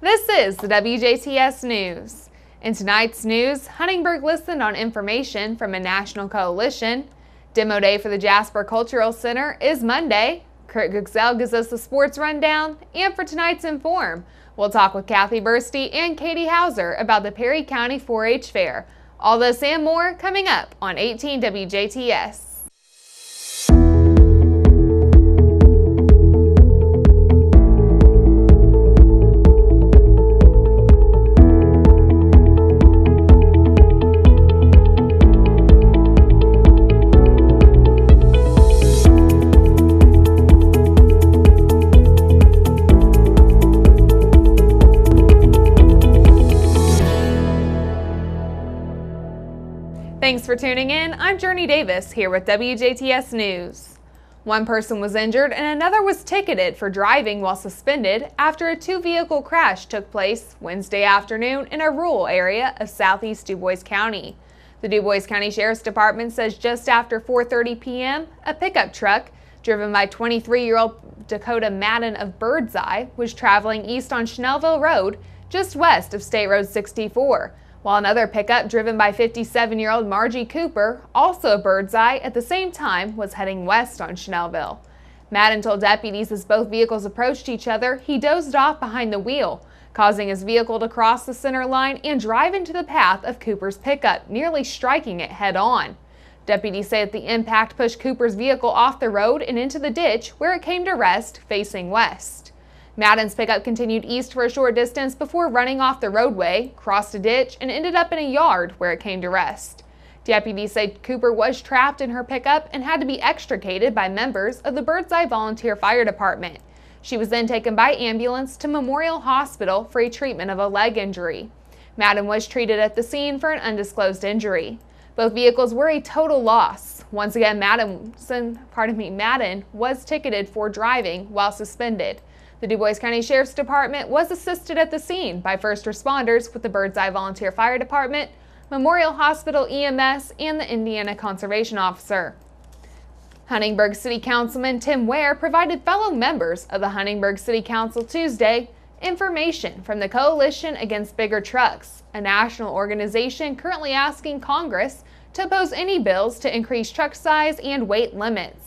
This is the WJTS News. In tonight's news, Huntingburg listened on information from a national coalition. Demo day for the Jasper Cultural Center is Monday. Kurt Guxell gives us the sports rundown, and for tonight's Inform, we'll talk with Kathy Bursty and Katie Hauser about the Perry County 4-H Fair. All this and more coming up on 18 WJTS. Thanks for tuning in. I'm Jurnee Davis here with WJTS News. One person was injured and another was ticketed for driving while suspended after a two-vehicle crash took place Wednesday afternoon in a rural area of southeast DuBois County. The DuBois County Sheriff's Department says just after 4:30 p.m., a pickup truck driven by 23-year-old Dakota Madden of Birdseye was traveling east on Schnellville Road just west of State Road 64. While another pickup driven by 57-year-old Margie Cooper, also of Birdseye, at the same time was heading west on Schnellville. Madden told deputies as both vehicles approached each other, he dozed off behind the wheel, causing his vehicle to cross the center line and drive into the path of Cooper's pickup, nearly striking it head-on. Deputies say that the impact pushed Cooper's vehicle off the road and into the ditch, where it came to rest facing west. Madden's pickup continued east for a short distance before running off the roadway, crossed a ditch, and ended up in a yard where it came to rest. Deputies say Cooper was trapped in her pickup and had to be extricated by members of the Birdseye Volunteer Fire Department. She was then taken by ambulance to Memorial Hospital for a treatment of a leg injury. Madden was treated at the scene for an undisclosed injury. Both vehicles were a total loss. Once again, Madden was ticketed for driving while suspended. The DuBois County Sheriff's Department was assisted at the scene by first responders with the Birdseye Volunteer Fire Department, Memorial Hospital EMS, and the Indiana Conservation Officer. Huntingburg City Councilman Tim Ware provided fellow members of the Huntingburg City Council Tuesday information from the Coalition Against Bigger Trucks, a national organization currently asking Congress to oppose any bills to increase truck size and weight limits.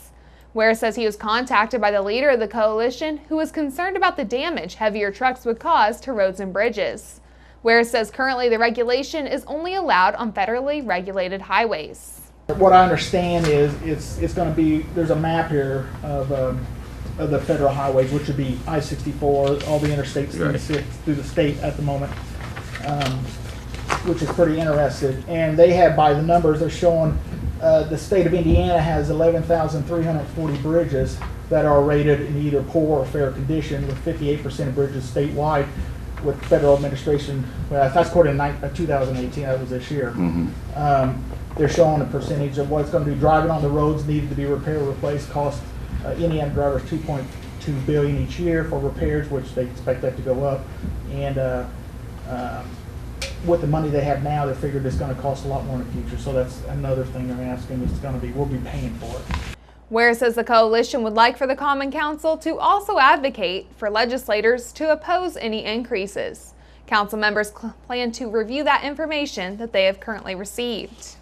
Ware says he was contacted by the leader of the coalition, who was concerned about the damage heavier trucks would cause to roads and bridges. Ware says currently the regulation is only allowed on federally regulated highways. What I understand is it's going to be, there's a map here of the federal highways, which would be I-64, all the interstates through the state at the moment, which is pretty interesting. And they have, by the numbers, they're showing the state of Indiana has 11,340 bridges that are rated in either poor or fair condition, with 58% of bridges statewide with federal administration. Well, that's according to 2018, that was this year. They're showing a percentage of what it's going to be driving on the roads needed to be repaired or replaced, cost Indiana drivers $2.2 billion each year for repairs, which they expect that to go up. And with the money they have now, they figured it's going to cost a lot more in the future. So that's another thing they're asking. It's going to be, we'll be paying for it. Ware says the coalition would like for the Common Council to also advocate for legislators to oppose any increases. Council members plan to review that information that they have currently received.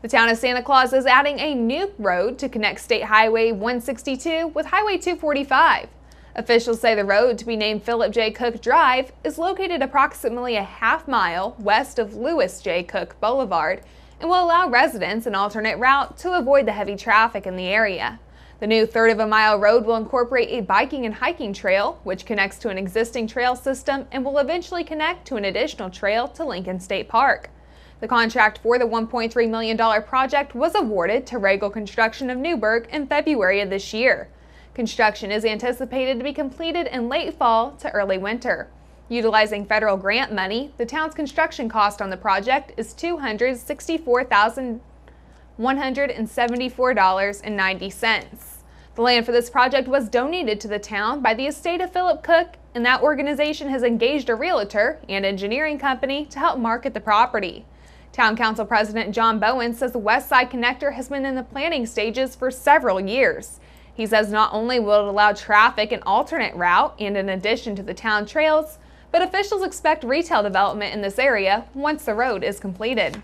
The town of Santa Claus is adding a new road to connect State Highway 162 with Highway 245. Officials say the road, to be named Philip J. Cook Drive, is located approximately a half-mile west of Lewis J. Cook Boulevard and will allow residents an alternate route to avoid the heavy traffic in the area. The new third-of-a-mile road will incorporate a biking and hiking trail, which connects to an existing trail system and will eventually connect to an additional trail to Lincoln State Park. The contract for the $1.3 million project was awarded to Regal Construction of Newburgh in February of this year. Construction is anticipated to be completed in late fall to early winter. Utilizing federal grant money, the town's construction cost on the project is $264,174.90. The land for this project was donated to the town by the estate of Philip Cook, and that organization has engaged a realtor and engineering company to help market the property. Town Council President John Bowen says the West Side Connector has been in the planning stages for several years. He says not only will it allow traffic an alternate route and in addition to the town trails, but officials expect retail development in this area once the road is completed.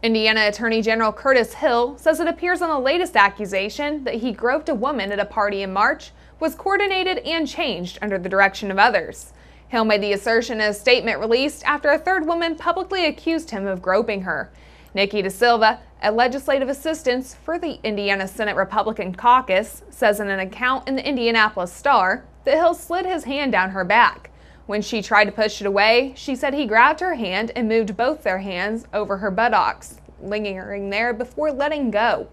Indiana Attorney General Curtis Hill says it appears on the latest accusation that he groped a woman at a party in March was coordinated and changed under the direction of others. Hill made the assertion in a statement released after a third woman publicly accused him of groping her. Nikki De Silva, a legislative assistant for the Indiana Senate Republican caucus, says in an account in the Indianapolis Star that Hill slid his hand down her back. When she tried to push it away, she said he grabbed her hand and moved both their hands over her buttocks, lingering there before letting go.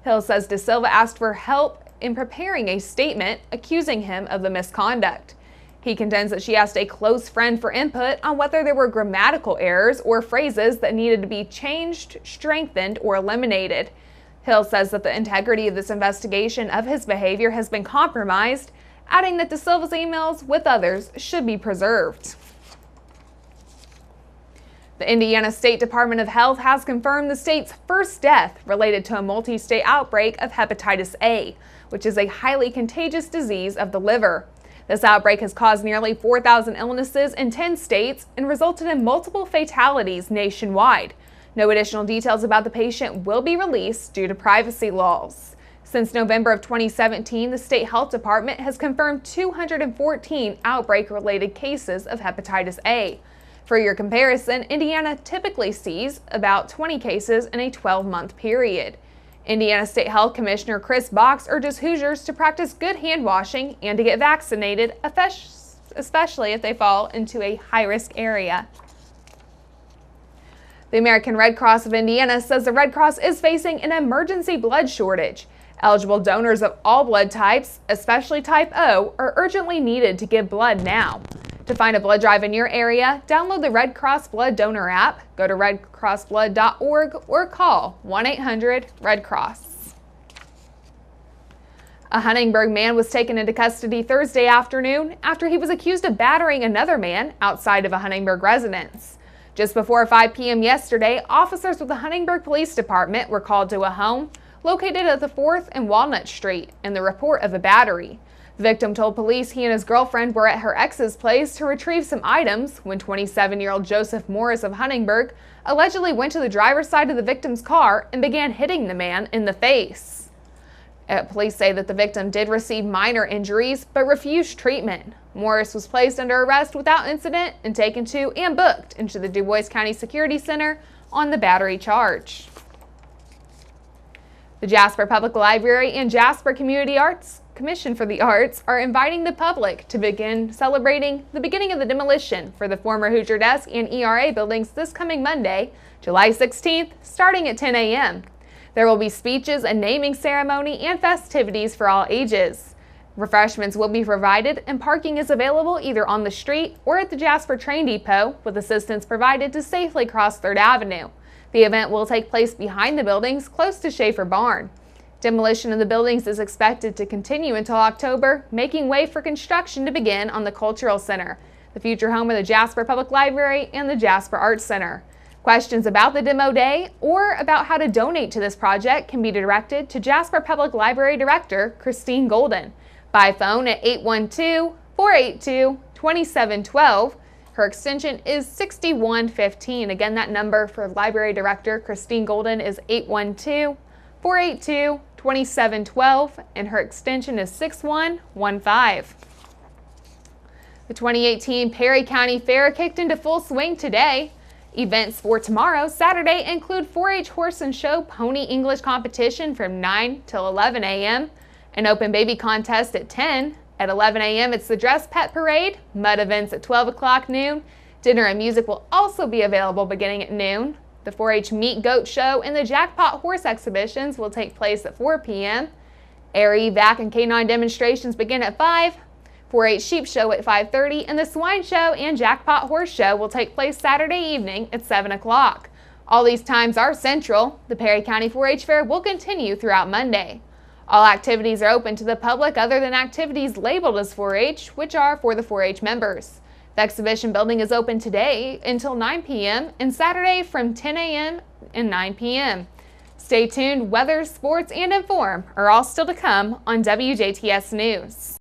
Hill says De Silva asked for help in preparing a statement accusing him of the misconduct. He contends that she asked a close friend for input on whether there were grammatical errors or phrases that needed to be changed, strengthened, or eliminated. Hill says that the integrity of this investigation of his behavior has been compromised, adding that De Silva's emails with others should be preserved. The Indiana State Department of Health has confirmed the state's first death related to a multi-state outbreak of hepatitis A, which is a highly contagious disease of the liver. This outbreak has caused nearly 4,000 illnesses in 10 states and resulted in multiple fatalities nationwide. No additional details about the patient will be released due to privacy laws. Since November of 2017, the State Health Department has confirmed 214 outbreak-related cases of hepatitis A. For your comparison, Indiana typically sees about 20 cases in a 12-month period. Indiana State Health Commissioner Chris Box urges Hoosiers to practice good hand washing and to get vaccinated, especially if they fall into a high-risk area. The American Red Cross of Indiana says the Red Cross is facing an emergency blood shortage. Eligible donors of all blood types, especially type O, are urgently needed to give blood now. To find a blood drive in your area, download the Red Cross Blood Donor app, go to redcrossblood.org, or call 1-800-RED-CROSS. A Huntingburg man was taken into custody Thursday afternoon after he was accused of battering another man outside of a Huntingburg residence. Just before 5 p.m. yesterday, officers with the Huntingburg Police Department were called to a home located at the 4th and Walnut Street in the report of a battery. The victim told police he and his girlfriend were at her ex's place to retrieve some items when 27-year-old Joseph Morris of Huntingburg allegedly went to the driver's side of the victim's car and began hitting the man in the face. Police say that the victim did receive minor injuries but refused treatment. Morris was placed under arrest without incident and taken to and booked into the Du Bois County Security Center on the battery charge. The Jasper Public Library and Jasper Community Arts Commission for the Arts are inviting the public to begin celebrating the beginning of the demolition for the former Hoosier Desk and ERA buildings this coming Monday, July 16th, starting at 10 a.m. There will be speeches, a naming ceremony, and festivities for all ages. Refreshments will be provided and parking is available either on the street or at the Jasper Train Depot, with assistance provided to safely cross 3rd Avenue. The event will take place behind the buildings close to Schaefer Barn. Demolition of the buildings is expected to continue until October, making way for construction to begin on the Cultural Center, the future home of the Jasper Public Library and the Jasper Arts Center. Questions about the demo day or about how to donate to this project can be directed to Jasper Public Library Director Christine Golden by phone at 812-482-2712. Her extension is 6115. Again, that number for Library Director Christine Golden is 812-482-2712, and her extension is 6115. The 2018 Perry County Fair kicked into full swing today. Events for tomorrow, Saturday, include 4-H Horse and Show Pony English competition from 9 till 11 a.m., an open baby contest at 10. At 11 a.m., it's the Dress Pet Parade, mud events at 12 o'clock noon. Dinner and music will also be available beginning at noon. The 4-H Meat Goat Show and the Jackpot Horse exhibitions will take place at 4 p.m. Air Evac and K9 demonstrations begin at 5. 4-H Sheep Show at 5:30, and the Swine Show and Jackpot Horse Show will take place Saturday evening at 7 o'clock. All these times are central. The Perry County 4-H Fair will continue throughout Monday. All activities are open to the public other than activities labeled as 4-H, which are for the 4-H members. The exhibition building is open today until 9 p.m. and Saturday from 10 a.m. and 9 p.m. Stay tuned, weather, sports, and inform are all still to come on WJTS News.